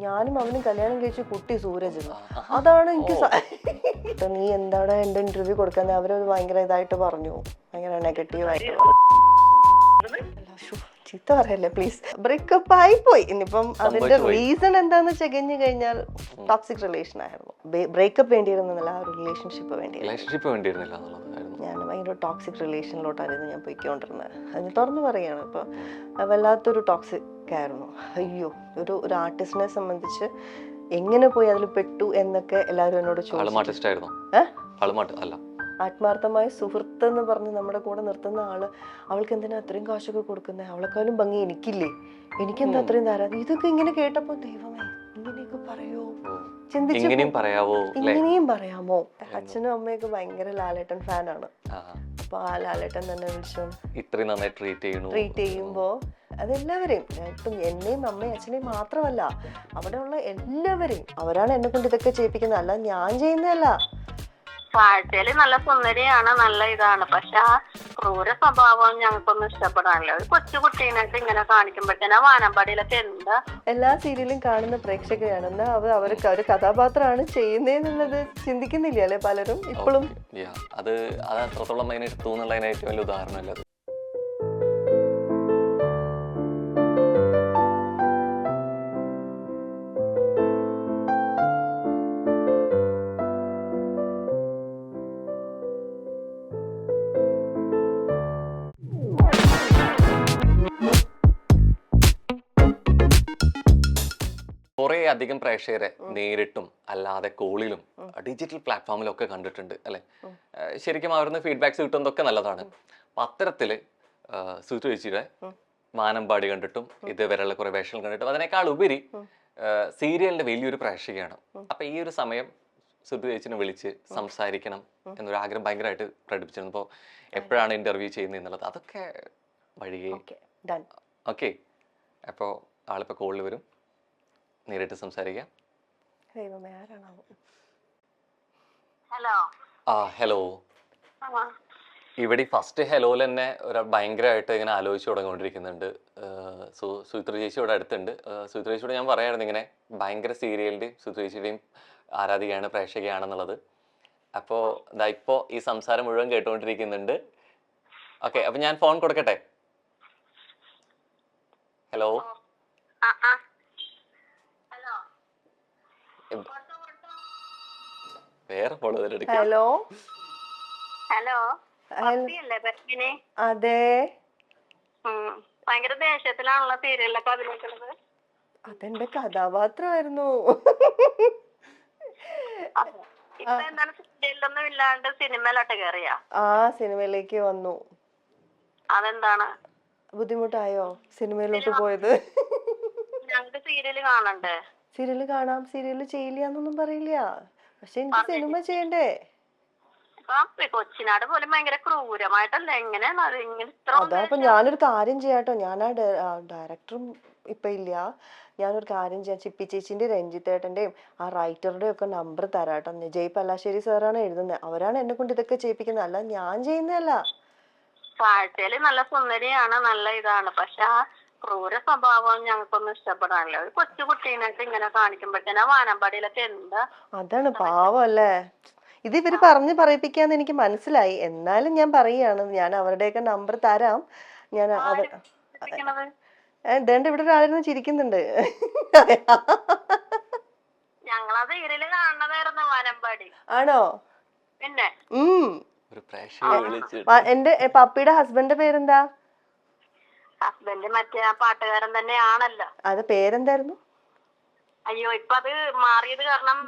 ഞാനും അവനും കല്യാണം കഴിച്ച് കുട്ടി സൂരജ്. അതാണ് എനിക്ക് നീ എന്താണ് എന്റെ ഇന്റർവ്യൂ കൊടുക്കുന്നത് അവരത് ഭയങ്കര ഇതായിട്ട് പറഞ്ഞു, ഭയങ്കര നെഗറ്റീവായിട്ട് ചീത്ത പറയല്ലേ പ്ലീസ്. ബ്രേക്കപ്പ് ആയി പോയി. ഇനിയിപ്പം അതിന്റെ റീസൺ എന്താന്ന് ചെകഞ്ഞു കഴിഞ്ഞാൽ ടോക്സിക് റിലേഷൻ ആയിരുന്നു. ബ്രേക്കപ്പ് വേണ്ടിയിരുന്നില്ല, ആ ഒരു റിലേഷൻഷിപ്പ് വേണ്ടിയിരുന്നില്ല. ഞാൻ ഭയങ്കര ടോക്സിക് റിലേഷനിലോട്ടായിരുന്നു ഞാൻ പോയിക്കൊണ്ടിരുന്നത്. അതിന് തുറന്നു പറയാണ്. ഇപ്പൊ വല്ലാത്തൊരു ടോക്സിക് ആയിരുന്നു. അയ്യോ, ഒരു ആർട്ടിസ്റ്റിനെ സംബന്ധിച്ച് എങ്ങനെ പോയി അതിൽ പെട്ടു എന്നൊക്കെ എല്ലാവരും എന്നോട് ചോദിച്ചു. ആത്മാർത്ഥമായ സുഹൃത്ത് എന്ന് പറഞ്ഞ് നമ്മുടെ കൂടെ നിർത്തുന്ന ആള്, അവൾക്ക് എന്തിനാ അത്രയും കാശൊക്കെ കൊടുക്കുന്നത്, അവളെക്കാളും ഭംഗി എനിക്കില്ലേ, എനിക്കെന്താ അത്രയും തരാതെ. ഇതൊക്കെ ഇങ്ങനെ കേട്ടപ്പോ ദൈവമേ ഇങ്ങനെയൊക്കെ പറയോ, ചിന്തിച്ചു ഇങ്ങനെയും പറയാമോ. അച്ഛനും അമ്മയൊക്കെ ഭയങ്കര ലാലേട്ടൻ ഫാനാണ്. അപ്പൊ ആ ലാലേട്ടൻ തന്നെ വിളിച്ചു ഇത്രയും നന്നായി ട്രീറ്റ് ചെയ്യുമ്പോ അതെല്ലാവരെയും, ഇപ്പം എന്നെയും അമ്മയും അച്ഛനെയും മാത്രമല്ല അവിടെയുള്ള എല്ലാവരെയും, അവരാണ് എന്നെ കൊണ്ട് ഇതൊക്കെ ചെയ്യിപ്പിക്കുന്നത്, അല്ല ഞാൻ ചെയ്യുന്നതല്ല. കാഴ്ചയില് നല്ല സുന്ദരിയാണ്, നല്ല ഇതാണ്. പക്ഷെ ആ ക്രൂര സ്വഭാവം ഞങ്ങൾക്കൊന്നും ഇഷ്ടപ്പെടാനില്ല. ഒരു കൊച്ചുകുട്ടീനായിട്ട് ഇങ്ങനെ കാണിക്കുമ്പോഴത്തേന് വാനമ്പാടിയിലൊക്കെ എന്താ. എല്ലാ സീരിയലും കാണുന്ന പ്രേക്ഷകരാണ്, എന്നാ അവർക്ക് ഒരു കഥാപാത്രമാണ് ചെയ്യുന്നതെന്നുള്ളത് ചിന്തിക്കുന്നില്ല അല്ലെ പലരും ഇപ്പോഴും. അത് അത്രത്തോളം അതിന് എടുത്തു എന്നുള്ളതിന് ഏറ്റവും വലിയ ഉദാഹരണമല്ല അത്. കുറേ അധികം പ്രേക്ഷകരെ നേരിട്ടും അല്ലാതെ കോളിലും ഡിജിറ്റൽ പ്ലാറ്റ്ഫോമിലും ഒക്കെ കണ്ടിട്ടുണ്ട് അല്ലെ. ശരിക്കും അവരുടെ ഫീഡ്ബാക്സ് കിട്ടുന്നതൊക്കെ നല്ലതാണ്. അപ്പൊ അത്തരത്തില് സുധു ചേച്ചിയുടെ വാനമ്പാടി കണ്ടിട്ടും ഇതുവരെയുള്ള കുറെ വേഷങ്ങൾ കണ്ടിട്ടും അതിനേക്കാൾ ഉപരി സീരിയലിന്റെ വലിയൊരു പ്രേക്ഷകയാണ്. അപ്പൊ ഈ ഒരു സമയം സുധു ചേച്ചിനെ വിളിച്ച് സംസാരിക്കണം എന്നൊരു ആഗ്രഹം ഭയങ്കരമായിട്ട് പ്രകടിപ്പിച്ചിരുന്നു. അപ്പോൾ എപ്പോഴാണ് ഇന്റർവ്യൂ ചെയ്യുന്നത് എന്നുള്ളത് അതൊക്കെ വഴിയേ. ഓക്കെ, അപ്പോൾ ആളിപ്പോ കോളിൽ വരും, നേരിട്ട് സംസാരിക്കാം. ഹലോ. ഇവിടെ ഫസ്റ്റ് ഹലോയിൽ തന്നെ ഒരു ഭയങ്കരമായിട്ട് ഇങ്ങനെ ആലോചിച്ച് തുടങ്ങിക്കൊണ്ടിരിക്കുന്നുണ്ട്. സുചിത്ര ചേച്ചി ഇവിടെ അടുത്തുണ്ട്. സുചിത്ര ചേച്ചിയോട് ഞാൻ പറയായിരുന്നു ഇങ്ങനെ ഭയങ്കര സീരിയലിന്റെയും സുചിത്ര ചേച്ചിയുടെയും ആരാധികയാണ്, പ്രേക്ഷകയാണെന്നുള്ളത്. അപ്പോൾ ഇതാ ഇപ്പോ ഈ സംസാരം മുഴുവൻ കേട്ടുകൊണ്ടിരിക്കുന്നുണ്ട്. ഓക്കെ, അപ്പൊ ഞാൻ ഫോൺ കൊടുക്കട്ടെ. ഹലോ. വേറെ ഹലോ. ഹലോ, അതെ. ഭയങ്കര ദേഷ്യത്തിലാണല്ലോ സീരിയലൊക്കെ അഭിനയിക്കുന്നത്. അതെന്റെ കഥാപാത്രമായിരുന്നു. എന്താണ് സീരിയലൊന്നും ഇല്ലാണ്ട് സിനിമയിലോട്ട് കയറിയ? ആ സിനിമയിലേക്ക് വന്നു. അതെന്താണ് ബുദ്ധിമുട്ടായോ സിനിമയിലോട്ട് പോയത്? ഞങ്ങൾക്ക് സീരിയല് കാണണ്ടേ? സീരിയല് കാണാം, സീരിയല് ചെയ്യില്ല എന്നൊന്നും പറയില്ല, പക്ഷെ എനിക്ക് സിനിമ ചെയ്യണ്ടേ. കൊച്ചിനാട് പോലും ഭയങ്കര ക്രൂരമായിട്ടല്ലേ എങ്ങനെ. അതാ ഇപ്പൊ ഞാനൊരു കാര്യം ചെയ്യാട്ടോ, ഞാൻ ആ ഡയറക്ടറും ഇപ്പൊ ഇല്ല, ഞാനൊരു കാര്യം ചെയ്യാം, ചിപ്പി ചേച്ചിന്റെ രഞ്ജിത്തേട്ടന്റെയും ആ റൈറ്ററുടെയും ഒക്കെ നമ്പർ തരാട്ടോ. ജയ് പല്ലാശ്ശേരി സാറാണ് എഴുതുന്നത്, അവരാണ് എന്നെ കൊണ്ട് ഇതൊക്കെ ചെയ്യിപ്പിക്കുന്നത്, അല്ല ഞാൻ ചെയ്യുന്നതല്ല. കാഴ്ചയില് നല്ല സുന്ദരിയാണ്, നല്ല ഇതാണ്. പക്ഷെ ആ ക്രൂര സ്വഭാവം ഞങ്ങൾക്കൊന്നും ഇഷ്ടപ്പെടാനില്ല. ഒരു കൊച്ചുകുട്ടീനായിട്ട് ഇങ്ങനെ കാണിക്കുമ്പോഴത്തേന് വാനമ്പാടിയിലൊക്കെ എന്താ. അതാണ് പാവം അല്ലേ. ഇത് ഇവര് പറഞ്ഞ് പറയിപ്പിക്കാന്ന് എനിക്ക് മനസ്സിലായി, എന്നാലും ഞാൻ പറയാണ്, ഞാൻ അവരുടെയൊക്കെ നമ്പർ തരാം. ഞാൻ ദേണ്ട ഇവിടെ ഒരാളിരുന്ന് ചിരിക്കുന്നുണ്ട്. ഞങ്ങളത് സീരിയല് കാണുന്നതായിരുന്നു വാനമ്പാടി. ആണോ? പിന്നെ എന്റെ പപ്പിയുടെ ഹസ്ബൻഡിന്റെ പേരെന്താ? ഹസ്ബൻഡ് മറ്റേ ആ പാട്ടുകാരൻ തന്നെയാണല്ലോ. അത് പേരെന്തായിരുന്നു? അയ്യോ, ഇപ്പൊ അത് മാറിയത് കാരണം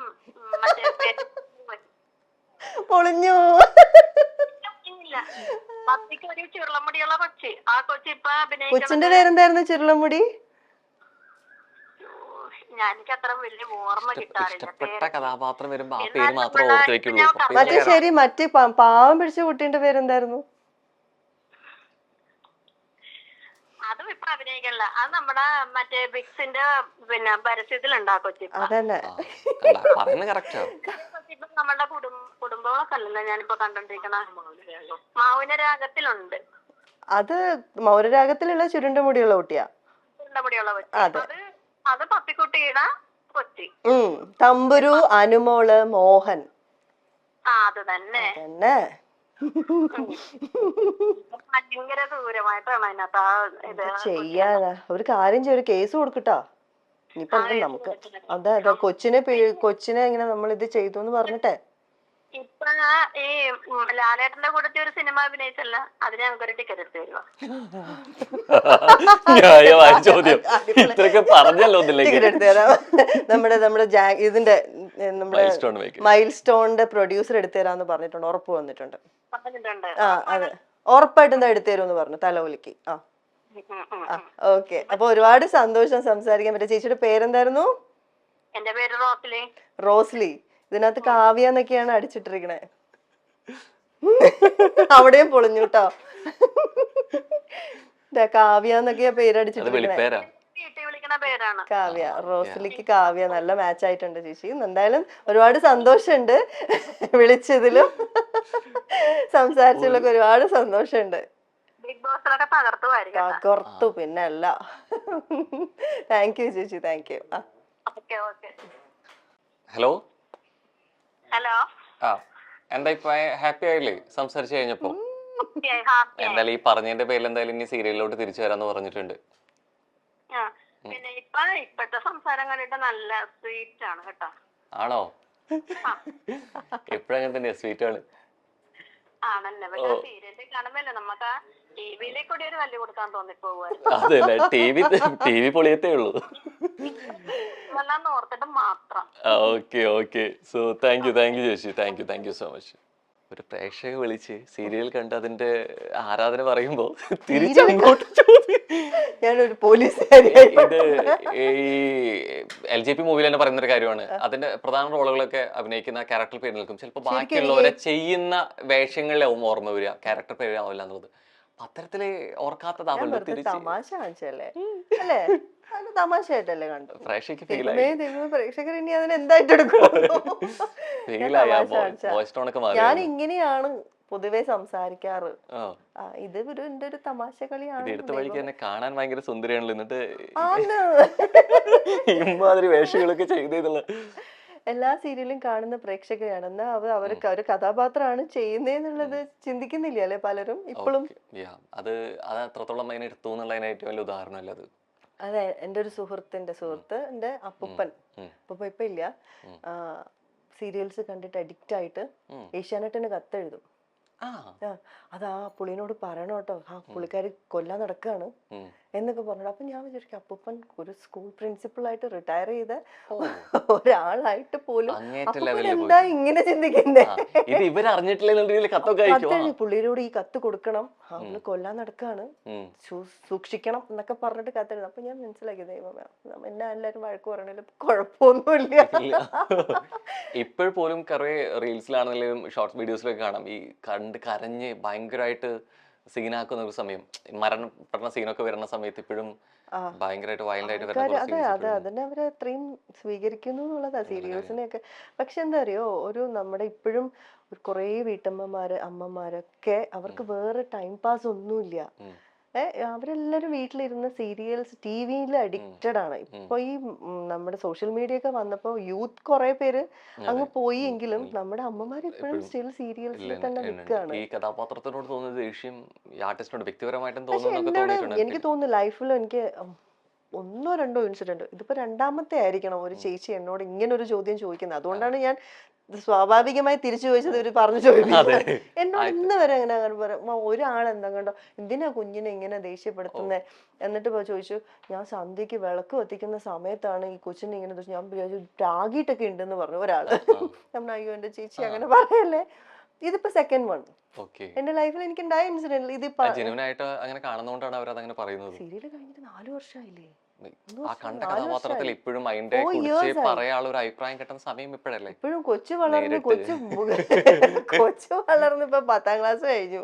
പൊളിഞ്ഞു. ഒരു ചുരുളമുടിയുള്ള കൊച്ചി, ആ കൊച്ചി ഇപ്പൊ കൊച്ചിന്റെ പേരെന്തായിരുന്നു? ചുരുളമുടി. എനിക്ക് അത്ര വലിയ ഓർമ്മ കിട്ടാറില്ല. മറ്റേ ശരി, മറ്റേ പാവം പിടിച്ച കുട്ടീന്റെ പേരെന്തായിരുന്നു? അതും ഇപ്പൊ അഭിനയിക്കണില്ല, അത് നമ്മുടെ മറ്റേ ബിക്സിന്റെ പിന്നെ പരസ്യത്തിലുണ്ടാ കൊച്ചി. അതന്നെ നമ്മളുടെ കുടുംബങ്ങളൊക്കെ അല്ലല്ലോ ഞാനിപ്പോ കണ്ടോണ്ടിരിക്കണ. മൗനരാഗത്തിലുണ്ട്. അത് മൗനരാഗത്തിലുള്ള ചുരുണ്ട മുടിയുള്ള കുട്ടിയാ. ചുരുണ്ട മുടിയുള്ള കൊച്ചി. അത് പപ്പിക്കുട്ടിയുടെ കൊച്ചി. തമ്പുരു, അനുമോള്, മോഹൻ. അത് തന്നെ. തന്നെ ഭയങ്കര ദൂരമായിട്ടാണ് അതിനകത്ത് ആ ഇത് ചെയ്യാനാ. ഒരു കാര്യം ചെയ്യ, ഒരു കേസ് കൊടുക്കട്ടോ. ഇനിയിപ്പൊ എന്താ നമുക്ക്. അതെ അതെ, കൊച്ചിനെ ഇങ്ങനെ നമ്മൾ ഇത് ചെയ്തു എന്ന് പറഞ്ഞിട്ടെ. ഇപ്പൊ ഈ ലാലേട്ടന്റെ കൂടത്തെ ഒരു സിനിമ അഭിനയിച്ചല്ല, അതിന് ഞങ്ങൾക്കൊരു ടിക്കറ്റ് എടുത്ത് തരുവാ. ന്യായമായ ചോദ്യം. ഇത്രയൊക്കെ പറഞ്ഞല്ലോ. ടിക്കറ്റ് എടുത്ത് തരാം. നമ്മുടെ ഇതിന്റെ നമ്മുടെ മൈൽ സ്റ്റോണിന്റെ പ്രൊഡ്യൂസർ എടുത്തു തരാന്ന് പറഞ്ഞിട്ടുണ്ട്, ഉറപ്പ് വന്നിട്ടുണ്ട്. ആ അതെ, ഉറപ്പായിട്ടും എന്താ എടുത്തു തരുമെന്ന് പറഞ്ഞു തലവലിക്ക്. ഓക്കെ, അപ്പൊ ഒരുപാട് സന്തോഷം സംസാരിക്കാൻ പറ്റും. ചേച്ചിയുടെ പേരെന്തായിരുന്നു? എന്റെ പേര് റോസ്ലി. റോസ്ലി. ഇതിനകത്ത് കാവ്യ എന്നൊക്കെയാണ് അടിച്ചിട്ടിരിക്കണേ. അവിടെയും പൊളിഞ്ഞു കേട്ടോ. കാവ്യ എന്നൊക്കെയാ പേരടിച്ചിട്ടിരിക്കണേ. കാവ്യ, റോസ്ലിക്ക് കാവ്യ. നല്ല മാച്ച് ആയിട്ടുണ്ട് ചേച്ചി. എന്തായാലും ഒരുപാട് സന്തോഷമുണ്ട് വിളിച്ചതിലും സംസാരിച്ചതിലൊക്കെ. ഒരുപാട് സന്തോഷമുണ്ട്. തകർത്തു പിന്നെ അല്ല. താങ്ക് യു ചേച്ചി, താങ്ക് യു. Hello hello. എന്താ ഇപ്പൊ ഹാപ്പി ആയില്ലേ സംസാരിച്ചു കഴിഞ്ഞപ്പോ? എന്തായാലും ഈ പറഞ്ഞതിന്റെ പേരിൽ എന്തായാലും ഇനി സീരിയലിലോട്ട് തിരിച്ചു വരാന്ന് പറഞ്ഞിട്ടുണ്ട്. പിന്നെ ഇപ്പഴത്തെ സംസാരം കണ്ടിട്ട് നല്ല സ്വീറ്റ് ആണ് കേട്ടോ. ആണോ? എപ്പോഴങ്ങനെ തന്നെയാ സ്വീറ്റ് ആണ്. ആണല്ലേ? പക്ഷെ സീരിയലിൽ കാണുമ്പല്ലേ നമുക്ക് ആ ടിവിയിലേക്ക് കൂടി ഒരു വല്ല് കൊടുക്കാൻ തോന്നിപ്പോകുമായിരുന്നു. അതല്ലേ, ടി വി പൊളിയത്തേ ഉള്ളൂ. ഓർത്തിട്ട് മാത്രം. Okay okay. So thank you ചേച്ചി. Thank you so much. ഒരു പ്രേക്ഷക വിളിച്ച് സീരിയൽ കണ്ട് അതിന്റെ ആരാധന പറയുമ്പോ തിരിച്ചങ്ങോട്ട് ഞാനൊരു പോലീസുകാരി. ഇത് ഈ LJP മൂവിയിൽ തന്നെ പറയുന്ന ഒരു കാര്യമാണ്. അതിന്റെ പ്രധാന റോളുകളൊക്കെ അഭിനയിക്കുന്ന ക്യാരക്ടർ പേര് നിൽക്കും. ചിലപ്പോൾ ബാക്കിയുള്ളവരെ ചെയ്യുന്ന വേഷങ്ങളിലാവും ഓർമ്മ വരിക, ക്യാരക്ടർ പേര് ആവില്ല എന്നുള്ളത്. അത്തരത്തില് ഓർക്കാത്തതാവല്ലോ. തമാശ കാണിച്ചല്ലേ അല്ലേ? തമാശയായിട്ടല്ലേ കണ്ടു. പ്രേക്ഷകർ ഇനി അതിന് എന്തായിട്ടെടുക്കും? ഞാൻ ഇങ്ങനെയാണ് പൊതുവെ സംസാരിക്കാറ്. ഇത് എന്റെ ഒരു തമാശ കളിയാണ്. എടുത്ത വഴിക്ക് തന്നെ കാണാൻ ഭയങ്കര സുന്ദരിയാണല്ലോ. എന്നിട്ട് ഇമാതിരി വേഷങ്ങളൊക്കെ ചെയ്തേന്നുള്ള എല്ലാ സീരിയലും കാണുന്ന പ്രേക്ഷകരാണ്. എന്നാ അവർക്ക് ഒരു കഥാപാത്രമാണ് ചെയ്യുന്നതെന്നുള്ളത് ചിന്തിക്കുന്നില്ല അല്ലെ പലരും ഇപ്പോഴും. അത് അത്രത്തോളം അതിനെ എടുത്തു എന്നുള്ളതിന് ഏറ്റവും വലിയ ഉദാഹരണമല്ല അത്. അതെ, എന്റെ ഒരു സുഹൃത്ത് എന്റെ അപ്പൂപ്പൻ ഇപ്പൊ ഇല്ല, സീരിയൽസ് കണ്ടിട്ട് അഡിക്റ്റ് ആയിട്ട് ഏഷ്യാനെറ്റിന് കത്തെഴുതും. അതാ പുള്ളിനോട് പറയണം കേട്ടോ, പുള്ളിക്കാരി കൊല്ലാൻ നടക്കാണ് എന്നൊക്കെ പറഞ്ഞു. അപ്പൊ ഞാൻ വിചാരിക്കും, അപ്പൂപ്പൻ ഒരു സ്കൂൾ പ്രിൻസിപ്പൾ ആയിട്ട് റിട്ടയർ ചെയ്ത ഒരാളായിട്ട് പോലും എന്താ ഇങ്ങനെ ചിന്തിക്കുന്നേ? പുള്ളിയോട് ഈ കത്ത് കൊടുക്കണം, അവള് കൊല്ലാൻ നടക്കാണ്, സൂക്ഷിക്കണം എന്നൊക്കെ പറഞ്ഞിട്ട് കത്തെഴുതും. അപ്പൊ ഞാൻ മനസ്സിലാക്കി, ദൈവമേ എന്നെ എല്ലാരും വഴക്ക് പറയണല്ലോ, കുഴപ്പമൊന്നുമില്ല. ഇപ്പോഴും കുറെ റീൽസിലാണെങ്കിലും ഷോർട്സ് വീഡിയോസിലൊക്കെ കാണാം, ഈ കരഞ്ഞ് ഭയങ്കരമായിട്ട് സീനാക്കുന്ന ഒരു സമയം, മരണപ്പെടുന്ന സീനൊക്കെ വരുന്ന സമയത്ത് ഇപ്പോഴും ഭയങ്കരമായിട്ട് വൈൽഡ് ആയിട്ട് അതെ അതിനെ അവര് അത്രയും സ്വീകരിക്കുന്നു എന്നുള്ളതാ സീരിയൽസിനെയൊക്കെ. പക്ഷെ എന്താ അറിയോ, ഒരു നമ്മുടെ ഇപ്പോഴും കുറെ വീട്ടമ്മമാര് അമ്മമാരൊക്കെ അവർക്ക് വേറെ ടൈം പാസ് ഒന്നുമില്ല. അവരെല്ലാരും വീട്ടിലിരുന്ന് സീരിയൽസ് ടിവിയിൽ അഡിക്റ്റഡ് ആണ്. ഇപ്പൊ ഈ നമ്മുടെ സോഷ്യൽ മീഡിയ ഒക്കെ വന്നപ്പോ യൂത്ത് കുറെ പേര് അങ്ങ് പോയി എങ്കിലും നമ്മുടെ അമ്മമാർ ഇപ്പോഴും സ്റ്റിൽ സീരിയൽസിൽ തന്നെ നിൽക്കുകയാണ്. ഈ കഥാപാത്രത്തിനോട് തോന്നുന്ന ദേഷ്യം ആർട്ടിസ്റ്റിനോട് വ്യക്തിപരമായിട്ടും എനിക്ക് തോന്നുന്നു ലൈഫിൽ എനിക്ക് ഒന്നോ രണ്ടോ ഇൻസിഡന്റ്, ഇതിപ്പോ രണ്ടാമത്തെ ആയിരിക്കണം ഒരു ചേച്ചി എന്നോട് ഇങ്ങനെ ഒരു ചോദ്യം ചോദിക്കുന്നത്. അതുകൊണ്ടാണ് ഞാൻ സ്വാഭാവികമായി തിരിച്ചു ചോദിച്ചത് ഇവര് പറഞ്ഞു ചോദിക്കുന്നത്. എന്നോട് ഇന്ന് വരെ അങ്ങനെ പറയാം, ഒരാളെന്താ കണ്ടോ എന്തിനാ കുഞ്ഞിനെ ഇങ്ങനെ ദേഷ്യപ്പെടുത്തുന്നേ എന്നിട്ട് ചോദിച്ചു, ഞാൻ സന്ധ്യക്ക് വിളക്ക് കത്തിക്കുന്ന സമയത്താണ് ഈ കൊച്ചിനെ ഇങ്ങനെ, ഞാൻ വിചാരിച്ചു പ്രാഗിട്ടൊക്കെ ഉണ്ടെന്ന് പറഞ്ഞു ഒരാള്. നമ്മൾ അയ്യോ എന്റെ ചേച്ചി അങ്ങനെ പറയല്ലേ. ഇതിപ്പോ സെക്കൻഡ് വൺ എന്റെ ലൈഫിൽ എനിക്ക് ഉണ്ടായ ഇൻസിഡന്റ്. ഇതിപ്പോ സീരിയൽ കഴിഞ്ഞിട്ട് 4 വർഷമായില്ലേ? ആ കണ്ട കഥാപാത്രത്തിൽ ഇപ്പോഴും അതിന്റെ കുറിച്ച് പറയാനുള്ള ഒരു അഭിപ്രായം കിട്ടുന്ന സമയം ഇപ്പോഴല്ലേ? ഇപ്പോഴും കൊച്ചു വളർന്ന് ഇപ്പൊ 10ാം ക്ലാസ് കഴിഞ്ഞു,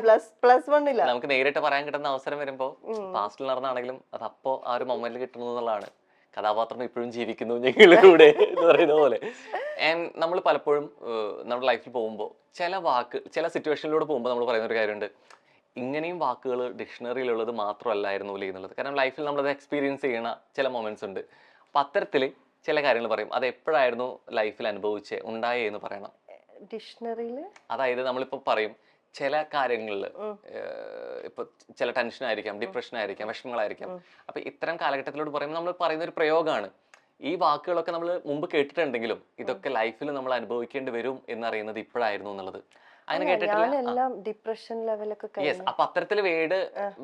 പ്ലസ് 1 ഇല്ല. നമുക്ക് നേരിട്ട് പറയാൻ കിട്ടുന്ന അവസരം വരുമ്പോ പാസ്റ്റിൽ നടന്നാണെങ്കിലും അത് അപ്പോ ആ ഒരു മൊമെന്റിൽ കിട്ടുന്നതാണ്. കഥാപാത്രം ഇപ്പോഴും ജീവിക്കുന്നു ഞങ്ങളിലൂടെ എന്ന് പറയുന്ന പോലെ. നമ്മൾ പലപ്പോഴും നമ്മുടെ ലൈഫിൽ പോകുമ്പോൾ ചില സിറ്റുവേഷനിലൂടെ പോകുമ്പോൾ നമ്മൾ പറയുന്ന ഒരു കാര്യമുണ്ട്, ഇങ്ങനെയും വാക്കുകൾ ഡിക്ഷണറിയിലുള്ളത് മാത്രമല്ലായിരുന്നു എന്നുള്ളത്. കാരണം ലൈഫിൽ നമ്മളത് എക്സ്പീരിയൻസ് ചെയ്യണ ചില മൊമെന്റ്സ് ഉണ്ട്. അപ്പം അത്തരത്തിൽ ചില കാര്യങ്ങൾ പറയും, അത് എപ്പോഴായിരുന്നു ലൈഫിൽ അനുഭവിച്ചേ ഉണ്ടായേ എന്ന് പറയണം. ഡിക്ഷണറിയില് അതായത് നമ്മളിപ്പോ പറയും ചില കാര്യങ്ങളിൽ ഇപ്പൊ ചില ടെൻഷൻ ആയിരിക്കാം, ഡിപ്രഷൻ ആയിരിക്കാം, വിഷമങ്ങളായിരിക്കാം. അപ്പൊ ഇത്തരം കാലഘട്ടത്തിലോട് പറയുമ്പോൾ നമ്മൾ പറയുന്ന ഒരു പ്രയോഗമാണ്. ഈ വാക്കുകളൊക്കെ നമ്മൾ മുമ്പ് കേട്ടിട്ടുണ്ടെങ്കിലും ഇതൊക്കെ ലൈഫിൽ നമ്മൾ അനുഭവിക്കേണ്ടി വരും എന്നറിയുന്നത് ഇപ്പോഴായിരുന്നു എന്നുള്ളത് അങ്ങനെ കേട്ടിട്ടില്ല. ഞാനെല്ലാം ഡിപ്രഷൻ ലെവലൊക്കെ യെസ്. അപ്പൊ അത്തരത്തിൽ വേർഡ്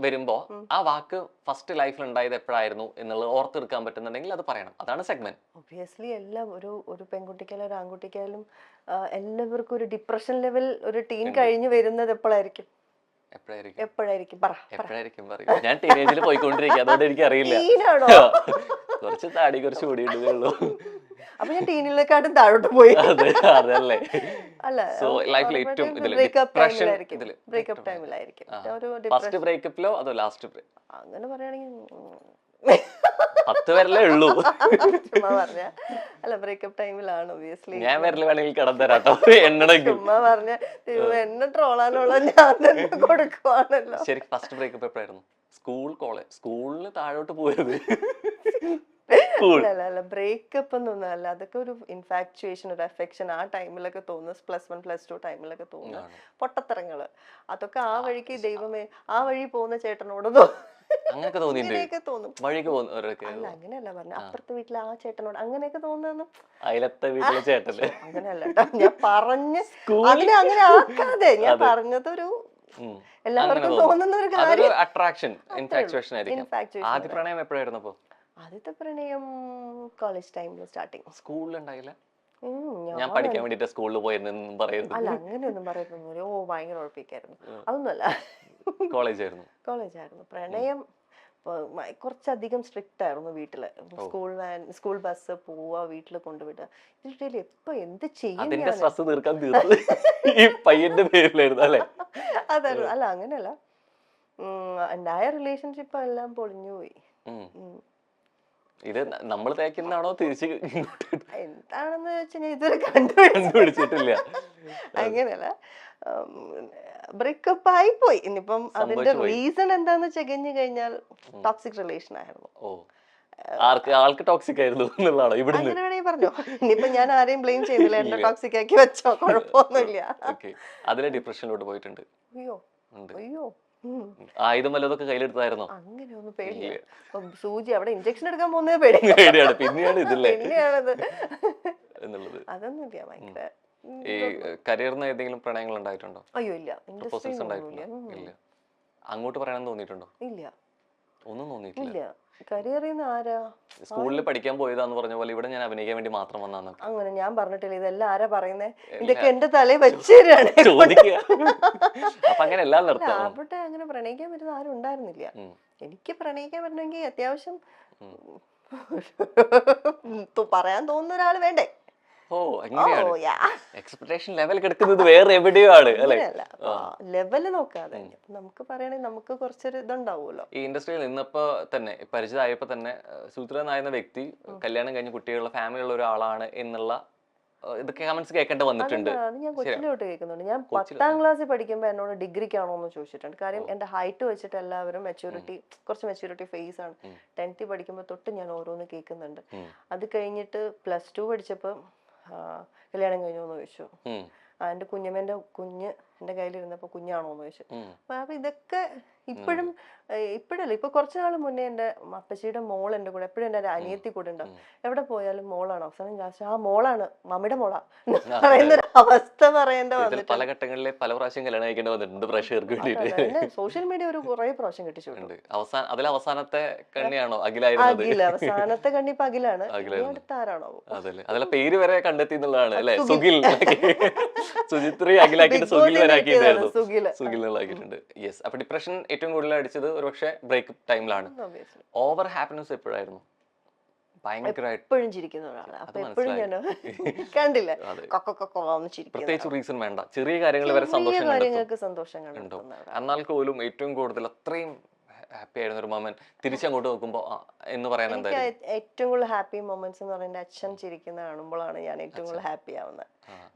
വരുമ്പോ ആ വാക്ക് ഫസ്റ്റ് ലൈഫിൽ ഉണ്ടായത് എപ്പോഴായിരുന്നു എന്നുള്ളത് ഓർത്തെടുക്കാൻ പറ്റുന്നുണ്ടെങ്കിൽ അത് പറയണം. അതാണ് സെഗ്മെന്റ്. ഒബ്വിയസ്ലി എല്ലാം ഒരു പെൺകുട്ടിക്കായാലും ഒരു ആൺകുട്ടിക്കായാലും എല്ലാവർക്കും ഒരു ഡിപ്രഷൻ ലെവൽ ഒരു ടീൻ കഴിഞ്ഞ് വരുന്നത് എപ്പോഴായിരിക്കും? എപ്പോഴായിരിക്കും പറയും. ഞാൻ ടീനേജിൽ പോയിക്കൊണ്ടിരിക്കുക, അതുകൊണ്ട് എനിക്ക് അറിയില്ല. കുറച്ച് താടി കുറച്ച് കൂടിയിട്ടേ ഉള്ളൂ. അപ്പൊ ഞാൻ ടീനിലേക്കാട്ടും താഴോട്ട് പോയി. അതല്ലേ. അല്ല, സോ ലൈഫിൽ ഏറ്റവും ബ്രേക്കപ്പ് ടൈമിലായിരിക്കും. ഫസ്റ്റ് ബ്രേക്കപ്പിലോ അതോ ലാസ്റ്റ്? അങ്ങനെ പറയുകയാണെങ്കിൽ 10 വരലേ ഉള്ളൂ. ചുമ്മാ പറഞ്ഞ അല്ല, ബ്രേക്കപ്പ് ടൈമിലാണ് ഒബ്വിയസ്ലി. ഞാൻ വരല് വേണമെങ്കിൽ കടം തരാട്ടോ, എണ്ണണെങ്കിൽ. ചുമ്മാ പറഞ്ഞ എന്നെ ട്രോളാനുള്ള ഞാൻ തന്നെ കൊടുക്കുവാണല്ലോ. ശരി, ഫസ്റ്റ് ബ്രേക്കപ്പ് എപ്പോഴായിരുന്നു? School, college? സ്കൂളിന് താഴോട്ട് പോയത്. അല്ല, ബ്രേക്കപ്പ് ഒന്നും അല്ല, അതൊക്കെ ഒരു ഇൻഫാക്ച്വേഷൻ, ഒരു അഫെക്ഷൻ ആ ടൈമിലൊക്കെ തോന്നുന്നു. +1 +2 ടൈമിലൊക്കെ തോന്നുന്നു പൊട്ടത്തരങ്ങള്. അതൊക്കെ ആ വഴിക്ക് ദൈവമേ, ആ വഴി പോകുന്ന ചേട്ടനോട് അങ്ങനെയൊക്കെ തോന്നും. അല്ല, അങ്ങനെയല്ല പറഞ്ഞ, അപ്പുറത്തെ വീട്ടിലെ ആ ചേട്ടനോട് അങ്ങനെയൊക്കെ തോന്നുന്നു. അയലത്തെ വീട്ടിലെ ചേട്ടന് അങ്ങനെയല്ല ഞാൻ പറഞ്ഞ അങ്ങനെ ആക്കാതെ ഞാൻ പറഞ്ഞതൊരു എല്ലാവർക്കും തോന്നുന്ന ഒരു കാര്യം. അട്രാക്ഷൻ, ഇൻഫാക്ച്വേഷൻ ആയിരിക്കും. ആദ്യ പ്രണയം എപ്പോഴായിരുന്നു? അപ്പൊ ആദ്യത്തെ പ്രണയം കോളേജ് ടൈമിൽ സ്റ്റാർട്ടിങ്. സ്കൂളിൽ ഉണ്ടായില്ല? ഞാൻ പഠിക്കാൻ വേണ്ടിട്ട് സ്കൂളിൽ പോയെന്നും പറയരുത്. അല്ല, അങ്ങനെയൊന്നും പറയുന്നില്ല. ഭയങ്കര ഉഴപ്പിക്കായിരുന്നു. അതൊന്നുമല്ല, കോളേജായിരുന്നു. പ്രണയം കുറച്ചധികം സ്ട്രിക്റ്റ് ആയിരുന്നു വീട്ടില്. സ്കൂൾ ബസ് പോവാ, വീട്ടിൽ കൊണ്ടുവിടുക. ഇതിൽ എപ്പോ എന്ത് ചെയ്യും? അതായിരുന്നു. അല്ല, അങ്ങനെയല്ല, ഉണ്ടായ റിലേഷൻഷിപ്പ് എല്ലാം പൊളിഞ്ഞു പോയി. ഇത് നമ്മൾ തേക്കുന്നതാണോ തിരിച്ച് എന്താണെന്ന് വെച്ചാൽ ഇതുവരെ കണ്ടുപിടിച്ചിട്ടില്ല. അങ്ങനെയല്ല, ബ്രേക്കപ്പ് ആയി പോയി. ഇനിയിപ്പം അതിന്റെ റീസൺ എന്താന്ന് ചെകഞ്ഞു കഴിഞ്ഞാൽ ടോക്സിക് റിലേഷൻ ആയിരുന്നു. ആൾക്ക് ടോക്സിക് ആയിരുന്നു എന്നുള്ളതാണോ? ഇവിടെ അങ്ങനെ വേണമെങ്കിൽ പറഞ്ഞോ. ഇനിയിപ്പോ ഞാൻ ആരെയും ബ്ലെയിം ചെയ്യുന്നില്ല, എന്നെ ടോക്സിക് ആക്കി വെച്ചോ, കുഴപ്പമൊന്നുമില്ല. അതിലെ ഡിപ്രഷനിലോട്ട് പോയിട്ടുണ്ട്. അയ്യോ ആയുധം വല്ലതൊക്കെ കയ്യിലെടുത്തായിരുന്നോ? അങ്ങനെയൊന്നും പേടിയില്ല. സൂചി അവിടെ ഇഞ്ചക്ഷൻ എടുക്കാൻ പോകുന്നത് പേടിയാണ്. പിന്നെയാണ് ഇതില്ലേ പിന്നെയാണത് എന്നുള്ളത്. അതൊന്നുമില്ല. ഭയങ്കര ഈ കരിയറിന് ഏതെങ്കിലും പ്രണയങ്ങൾ ഉണ്ടായിട്ടുണ്ടോ? അയ്യോ ഇല്ല. ഇല്ല. അങ്ങോട്ട് പറയാൻ തോന്നിയിട്ടുണ്ടോ? ഇല്ല, ഒന്നും തോന്നിയിട്ടില്ല. കരിയറിൽ നിന്ന് ആരാ? സ്കൂളിൽ പഠിക്കാൻ പോയതാന്ന് പറഞ്ഞ പോലെ ഇവിടെ ഞാൻ അഭിനയിക്കാൻ വേണ്ടി മാത്രം വന്നാന്ന്. അങ്ങനെ ഞാൻ പറഞ്ഞിട്ടില്ല. ഇതെല്ലാം ആരാ പറയുന്നേ? ഇതൊക്കെ എന്റെ തലയിൽ വെച്ചുതരാണ്. അപ്പൊ അങ്ങനെ എല്ലാം നിർത്താം. അവിടെ അങ്ങനെ പ്രണയിക്കാൻ പറ്റുന്ന ആരും ഉണ്ടായിരുന്നില്ല. എനിക്ക് പ്രണയിക്കാൻ പറ്റണമെങ്കിൽ അത്യാവശ്യം പറയാൻ തോന്നുന്ന ഒരാൾ വേണ്ടേ? എക്സ്പെക്ടേഷൻ ലെവൽ കിടക്കുന്നത് വേറെ എവിടെയോ ആണ് അല്ലേ? ലെവല് നോക്കാതെ നമുക്ക് പറയണേ, നമുക്ക് കുറച്ചൊരു ഇതുണ്ടാവുമല്ലോ. ഈ ഇൻഡസ്ട്രിയിൽ നിന്നപ്പോ തന്നെ, പരിചയമായപ്പോ തന്നെ സുചിത്ര എന്ന വ്യക്തി കല്യാണം കഴിഞ്ഞ കുട്ടികളുടെ ഫാമിലി ഉള്ള ഒരാളാണ് എന്നുള്ള ഇതൊക്കെ കമന്റ്സ് കേൾക്കേണ്ടി വന്നിട്ടുണ്ട്. അത് ഞാൻ കൊച്ചിലോട്ട് കേൾക്കുന്നുണ്ട്. ഞാൻ 10ാം ക്ലാസ്സിൽ പഠിക്കുമ്പോൾ എന്നോട് ഡിഗ്രിക്കാണോ എന്ന് ചോദിച്ചിട്ടുണ്ട്. കാര്യം എന്റെ ഹൈറ്റ് വെച്ചിട്ട് എല്ലാവരും കുറച്ച് മെച്യൂരിറ്റി ഫേസ് ആണ്. 10th പഠിക്കുമ്പോൾ തൊട്ട് ഞാൻ ഓരോന്ന് കേൾക്കുന്നുണ്ട്. അത് കഴിഞ്ഞിട്ട് +2 പഠിച്ചപ്പോ കല്യാണം കഴിഞ്ഞു എന്ന് ചോദിച്ചു. എന്റെ കുഞ്ഞമ്മേന്റെ കുഞ്ഞ് എന്റെ കയ്യിലിരുന്നപ്പോ കുഞ്ഞാണോന്ന് ചോദിച്ചു. അപ്പൊ ഇതൊക്കെ ഇപ്പോഴല്ല, ഇപ്പൊ കുറച്ചു നാൾ മുന്നേ എന്റെ അപ്പച്ചിയുടെ മോൾ എന്റെ കൂടെ, എപ്പോഴും എന്റെ അനിയത്തി കൂടെ ഉണ്ടാവും. എവിടെ പോയാലും മോളാണ്. അവസാനം ലാസ്റ്റ് ആ മോളാണ്, മമ്മിയുടെ മോളാ പറയുന്നൊരു അവസ്ഥ പറയേണ്ട വന്നിട്ട് പല ഘട്ടങ്ങളിലെ പല പ്രാവശ്യം കല്യാണം കഴിക്കേണ്ടി വന്നിട്ടുണ്ട് പ്രേക്ഷകർക്ക് വേണ്ടിയിട്ട്. സോഷ്യൽ മീഡിയ ഒരു കുറെ പ്രാവശ്യം കെട്ടിച്ചിട്ടുണ്ട്. അതിൽ അവസാനത്തെ കണ്ണിയാണോ അഖിലായിരുന്നത്? അവസാനത്തെ കണ്ണി ഇപ്പൊ അഖിലാണ്. അടുത്ത ആരാണോ? അതിലെ പേര് വരെ കണ്ടെത്തി എന്നുള്ളതാണ് അല്ലെ? സുഖിൽ. സുചിത്രയെ അഖിലാക്കിയിട്ട് സുഖിൽ വരാക്കിയിട്ടായിരുന്നു. സുഖിൽ നിന്നാക്കിയിട്ടുണ്ട്. യെസ്. അപ്പൊ ഡിപ്രഷൻ ഏറ്റവും കൂടുതൽ അടിച്ചത് ഒരുപക്ഷെ ബ്രേക്കപ്പ് ടൈമിലാണ്. ഓവർ ഹാപ്പിനെസ് എപ്പോഴായിരുന്നു? എപ്പോഴും ചിരിക്കുന്ന ഒരാളാണ്. അപ്പൊ എപ്പോഴും ഞാൻ കണ്ടില്ല, പ്രത്യേകിച്ച് റീസൺ വേണ്ട, ചെറിയ കാര്യങ്ങൾ വരെ സന്തോഷം സന്തോഷം കണ്ടെത്തുന്ന. എന്നാൽ പോലും ഏറ്റവും കൂടുതൽ അത്രയും ഹാപ്പി ആയിരുന്ന ഒരു മൊമെന്റ് തിരിച്ചങ്ങോട്ട് നോക്കുമ്പോൾ എന്ന് പറയാൻ എനിക്ക് എന്തായാലും ഏറ്റവും കൂടുതൽ ഹാപ്പി മൊമെന്റ്സ് എന്ന് പറയുന്നത് അച്ഛൻ ചിരിക്കുന്ന കാണുമ്പോഴാണ് ഞാൻ ഏറ്റവും കൂടുതൽ ഹാപ്പി ആവുന്നത്.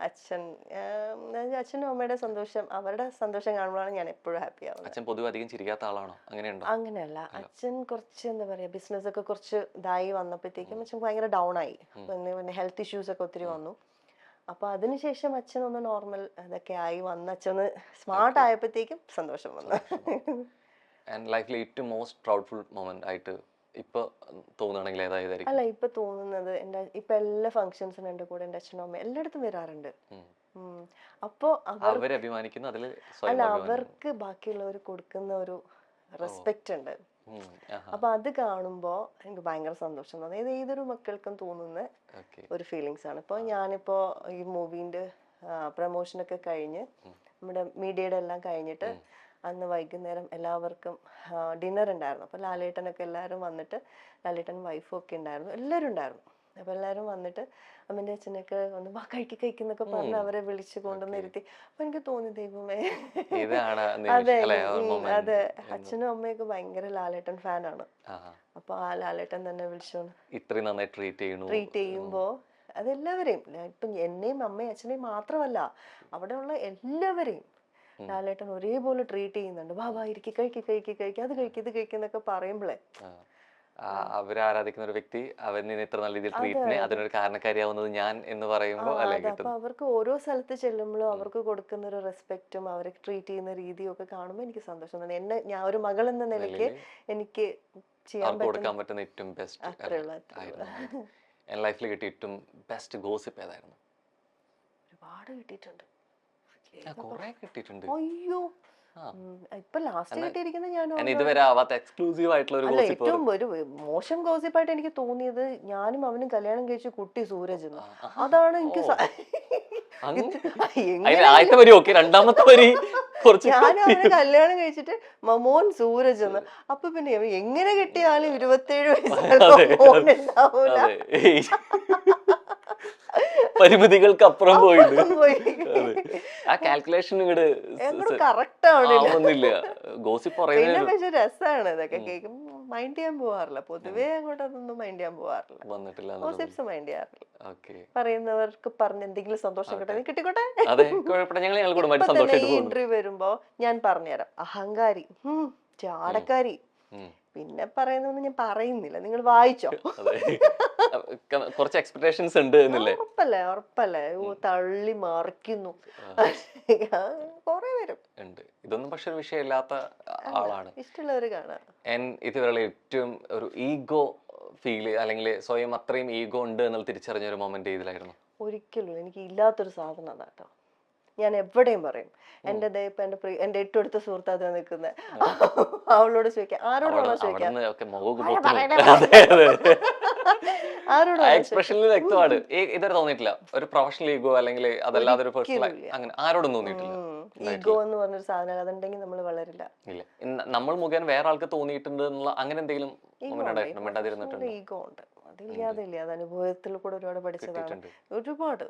അച്ഛനും അമ്മയുടെ സന്തോഷം, അവരുടെ സന്തോഷം കാണുമ്പോഴാണ് ഞാൻ എപ്പോഴും ഹാപ്പി ആവുന്നത്. അച്ഛൻ പൊതുവെ അധികം ചിരിക്കാത്ത ആളാണോ? അങ്ങനെയുണ്ടോ? അങ്ങനെയല്ല, അച്ഛൻ കുറച്ച് എന്താ പറയാ ബിസിനസ് ഒക്കെ കുറച്ച് ഇതായി വന്നപ്പോഴത്തേക്കും അച്ഛൻ ഭയങ്കര ഡൗൺ ആയി. പിന്നെ ഹെൽത്ത് ഇഷ്യൂസ് ഒക്കെ ഒത്തിരി വന്നു. അപ്പൊ അതിനുശേഷം അച്ഛൻ ഒന്ന് നോർമൽ അതൊക്കെ ആയി വന്ന് അച്ഛന് സ്മാർട്ട് ആയപ്പോഴത്തേക്കും സന്തോഷം വന്നു. ആൻഡ് ലൈഫിലെ ഏറ്റവും മോസ്റ്റ് പ്രൗഡ്ഫുൾ മൊമെന്റ് ആയിട്ട് ഇപ്പൊ തോന്നുകയാണെങ്കിൽ ഏതായതായിരിക്കും? അല്ല, ഇപ്പൊ തോന്നുന്നത് ഇപ്പൊ എല്ലാ ഫംഗ്ഷൻസിനും എന്റെ കൂടെ എന്റെ അച്ഛനും അമ്മയും എല്ലായിടത്തും വരാറുണ്ട്. അപ്പൊ അവരെ അഭിമാനിക്കുന്നു അതിൽ അല്ല, അവർക്ക് ബാക്കിയുള്ളവർ കൊടുക്കുന്ന ഒരു റെസ്പെക്റ്റ് ഉണ്ട്. അപ്പൊ അത് കാണുമ്പോ എനിക്ക് ഭയങ്കര സന്തോഷം തോന്നി. ഇത് ഏതൊരു മക്കൾക്കും തോന്നുന്ന ഒരു ഫീലിങ്സ് ആണ്. ഇപ്പൊ ഞാനിപ്പോ ഈ മൂവിന്റെ പ്രമോഷനൊക്കെ കഴിഞ്ഞ് നമ്മുടെ മീഡിയയുടെ എല്ലാം കഴിഞ്ഞിട്ട് അന്ന് വൈകുന്നേരം എല്ലാവർക്കും ഡിന്നർ ഉണ്ടായിരുന്നു. അപ്പൊ ലാലേട്ടനൊക്കെ എല്ലാവരും വന്നിട്ട്, ലാലേട്ടൻ വൈഫും ഒക്കെ ഉണ്ടായിരുന്നു, എല്ലാവരും ഉണ്ടായിരുന്നു. അപ്പൊ എല്ലാവരും വന്നിട്ട് അമ്മന്റെ അച്ഛനൊക്കെ വന്ന് കഴിക്കുന്നൊക്കെ പറഞ്ഞ് അവരെ വിളിച്ചു കൊണ്ടുവന്നിരുത്തി. അപ്പൊ എനിക്ക് തോന്നി ദൈവമേ, അതെ അതെ, അച്ഛനും അമ്മയൊക്കെ ഭയങ്കര ലാലേട്ടൻ ഫാനാണ്. അപ്പൊ ആ ലാലേട്ടൻ തന്നെ വിളിച്ചോണ്ട് ഇത്രയും നന്നായി ട്രീറ്റ് ചെയ്യുമ്പോ അതെല്ലാവരെയും, ഇപ്പൊ എന്നെയും അമ്മയും അച്ഛനെയും മാത്രമല്ല അവിടെയുള്ള എല്ലാവരെയും ലാലേട്ടൻ ഒരേപോലെ ട്രീറ്റ് ചെയ്യുന്നുണ്ട്. ബാബാ ഇരിക്കി കഴിക്കുക അത് കഴിക്കുക ഇത് കഴിക്കുന്നൊക്കെ പറയുമ്പോഴേ അവരെ ആരാധിക്കുന്ന ഒരു വ്യക്തി അവന് ഇത്ര നല്ല രീതിയിൽ ട്രീറ്റിനെ അതിനൊരു കാരണക്കാരിയാവുന്നത് ഞാൻ എന്ന് പറയുമ്പോൾ അപ്പൊ അവർക്ക് ഓരോ സ്ഥലത്ത് ചെല്ലുമ്പോഴും അവർക്ക് കൊടുക്കുന്ന ഒരു റെസ്പെക്റ്റും അവരെ ട്രീറ്റ് ചെയ്യുന്ന രീതിയും ഒക്കെ കാണുമ്പോൾ എനിക്ക് സന്തോഷം തോന്നുന്നു. ഞാൻ ഒരു മകൾ എന്ന നിലയ്ക്ക് എനിക്ക് കൊടുക്കാൻ പറ്റുന്ന ഏറ്റവും ബെസ്റ്റ് ആയിരുന്നു. എന്റെ ലൈഫിൽ കിട്ടിയ ഏറ്റവും ബെസ്റ്റ് ഗോസിപ്പ് ഏതായിരുന്നു? ഒരുപാട് കിട്ടിയിട്ടുണ്ട്. കിട്ടിയിട്ടുണ്ട്. അയ്യോ, ഇപ്പൊ ലാസ്റ്റ് കിട്ടിയിരിക്കുന്ന ഞാൻ ഇതുവരെ ആവാത്ത എക്സ്ക്ലൂസീവ് ആയിട്ടുള്ള ഒരു ഗോസിപ്പ്. ഏറ്റവും ഒരു മോശം ഗോസിപ്പായിട്ട് എനിക്ക് തോന്നിയത് ഞാനും അവനും കല്യാണം കഴിച്ച കുട്ടി സൂരജ്. അതാണ് എനിക്ക് രണ്ടാമത്തെ വരി ഞാനും അവന് കല്യാണം കഴിച്ചിട്ട് മമോൻ സൂരജ് എന്ന്. അപ്പൊ പിന്നെ എങ്ങനെ കിട്ടിയാലും 27 വയസ്സുണ്ടാവൂല, പരിമിതികൾക്ക് അപ്പുറം പോയിട്ട് ആ കാൽക്കുലേഷൻ കറക്റ്റ് ആവുന്നില്ല. ഗോസിപ്പ് പറയുന്നത് പക്ഷെ രസമാണ്. ഇതൊക്കെ കേൾക്കുമ്പോ മൈൻഡ് ചെയ്യാൻ പോവാറില്ല. പൊതുവേ അങ്ങോട്ട് അതൊന്നും മൈൻഡ് ചെയ്യാൻ പോവാറില്ല. ഗോസിപ്സ് മൈൻഡ് ചെയ്യാറില്ല. പറയുന്നവർക്ക് പറഞ്ഞ് എന്തെങ്കിലും സന്തോഷം കിട്ടുന്നത് കിട്ടിക്കോട്ടെ. ഇന്റർവ്യൂ വരുമ്പോ ഞാൻ പറഞ്ഞുതരാം, അഹങ്കാരി, ചാടക്കാരി, പിന്നെ പറയുന്നൊന്നും ഞാൻ പറയുന്നില്ല, നിങ്ങൾ വായിച്ചോ. കുറച്ച് എക്സ്പെക്ടേഷൻസ് ഉണ്ട് എന്നല്ലേ? ഉറപ്പല്ലേ തള്ളി മറിക്കുന്നു കൊറേ പേരും ഉണ്ട്. ഇതൊന്നും പക്ഷെ ഒരു വിഷയമില്ലാത്ത ആളാണ്, ഇഷ്ടമുള്ളവര് കാണാം. ഇതുവരെ ഏറ്റവും ഒരു ഈഗോ ഫീല് അല്ലെങ്കിൽ സ്വയം അത്രയും ഈഗോ ഉണ്ട് എന്നുള്ള തിരിച്ചറിഞ്ഞ ഒരു മൊമെന്റ് ഇതിലായിരുന്നു? ഒരിക്കലും എനിക്ക് ഇല്ലാത്തൊരു സാധനം അതാട്ടോ. ഞാൻ എവിടെയും പറയും. എന്റെ ഇപ്പൊ എന്റെ ഏറ്റവും അടുത്ത സുഹൃത്ത് അത് നിൽക്കുന്നത്, അവളോട് ചോദിക്കാം, ആരോടാണോ ചോദിക്കാം, വ്യക്തമാണ്. ഇതുവരെ തോന്നിയിട്ടില്ല ഒരു പ്രൊഫഷണൽ ഈഗോ അല്ലെങ്കിൽ അതല്ലാതെ ഒരു പേഴ്സണൽ അങ്ങനെ ആരോടും തോന്നിയിട്ടില്ല. ഈഗോ എന്ന് പറഞ്ഞൊരു സാധനം അതുണ്ടെങ്കിൽ നമ്മൾ വളരില്ല. ഇല്ല, നമ്മൾ മുഖേന വേറെ ആൾക്ക് തോന്നിയിട്ടുണ്ട് എന്നുള്ള അങ്ങനെ എന്തെങ്കിലും ഈഗോ ഉണ്ട്. അതില്ലാതെ ഇല്ല, അത് അനുഭവത്തിൽ കൂടെ ഒരുപാട് പഠിച്ചതാണ്. ഒരുപാട്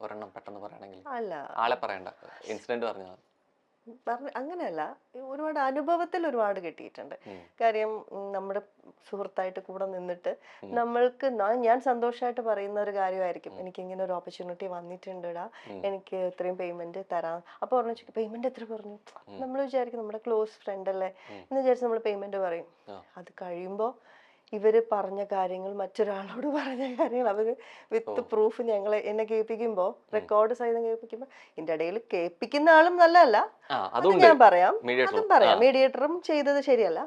ഒരെണ്ണം പെട്ടെന്ന് പറയണമെങ്കിൽ അല്ല ആളെ പറയണ്ട, ഇൻസിഡന്റ് പറഞ്ഞാൽ അങ്ങനെയല്ല, ഒരുപാട് അനുഭവത്തിൽ ഒരുപാട് കിട്ടിയിട്ടുണ്ട്. കാര്യം നമ്മുടെ സുഹൃത്തായിട്ട് കൂടെ നിന്നിട്ട് നമ്മൾക്ക് ഞാൻ സന്തോഷമായിട്ട് പറയുന്ന ഒരു കാര്യമായിരിക്കും, എനിക്ക് ഇങ്ങനെ ഒരു ഓപ്പർച്യൂണിറ്റി വന്നിട്ടുണ്ടാ, എനിക്ക് ഇത്രയും പേയ്മെന്റ് തരാം. അപ്പൊ പറഞ്ഞു പേയ്മെന്റ് എത്ര പറഞ്ഞു, നമ്മൾ വിചാരിക്കും നമ്മുടെ ക്ലോസ് ഫ്രണ്ട് അല്ലേ എന്ന് വിചാരിച്ച് നമ്മൾ പേയ്മെന്റ് പറയും. അത് കഴിയുമ്പോ ഇവര് പറഞ്ഞ കാര്യങ്ങൾ, മറ്റൊരാളോട് പറഞ്ഞ കാര്യങ്ങൾ അവര് വിത്ത് പ്രൂഫ് എന്നെ കേൾപ്പിക്കുമ്പോ, റെക്കോർഡ് സഹിതം കേൾപ്പിക്കുമ്പോ, ഇതിന്റെ ഇടയിൽ കേൾപ്പിക്കുന്ന ആളും നല്ലതല്ല, ഞാൻ പറയാം, അതും പറയാം, മീഡിയേറ്ററും ചെയ്തത് ശരിയല്ല.